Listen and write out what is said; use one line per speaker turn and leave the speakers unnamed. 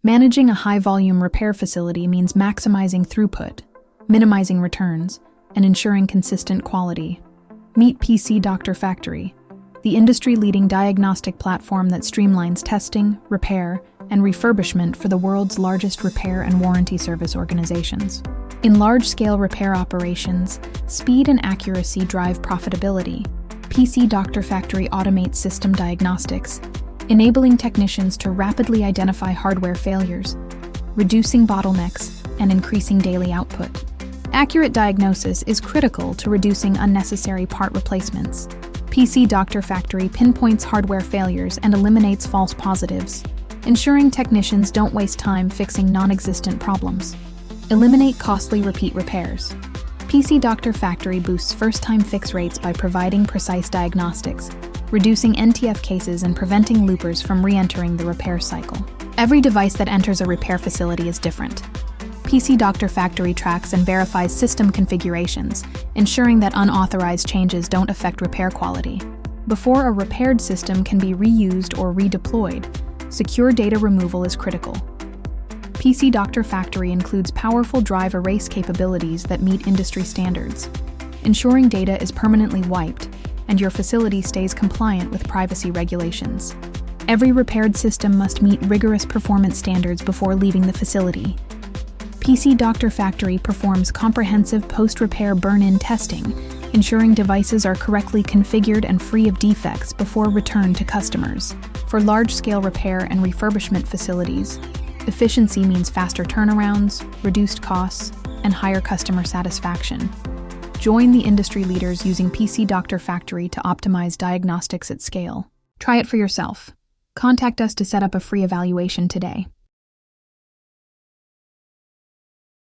Managing a high-volume repair facility means maximizing throughput, minimizing returns, and ensuring consistent quality. Meet PC Doctor Factory, the industry-leading diagnostic platform that streamlines testing, repair, and refurbishment for the world's largest repair and warranty service organizations. In large-scale repair operations, speed and accuracy drive profitability. PC Doctor Factory automates system diagnostics, enabling technicians to rapidly identify hardware failures, reducing bottlenecks, and increasing daily output. Accurate diagnosis is critical to reducing unnecessary part replacements. PC Doctor Factory pinpoints hardware failures and eliminates false positives, ensuring technicians don't waste time fixing non-existent problems. Eliminate costly repeat repairs. PC Doctor Factory boosts first-time fix rates by providing precise diagnostics, reducing NTF cases and preventing loopers from re-entering the repair cycle. Every device that enters a repair facility is different. PC Doctor Factory tracks and verifies system configurations, ensuring that unauthorized changes don't affect repair quality. Before a repaired system can be reused or redeployed, secure data removal is critical. PC Doctor Factory includes powerful drive erase capabilities that meet industry standards, ensuring data is permanently wiped and your facility stays compliant with privacy regulations. Every repaired system must meet rigorous performance standards before leaving the facility. PC Doctor Factory performs comprehensive post-repair burn-in testing, ensuring devices are correctly configured and free of defects before return to customers. For large-scale repair and refurbishment facilities, efficiency means faster turnarounds, reduced costs, and higher customer satisfaction. Join the industry leaders using PC Doctor Factory to optimize diagnostics at scale. Try it for yourself. Contact us to set up a free evaluation today.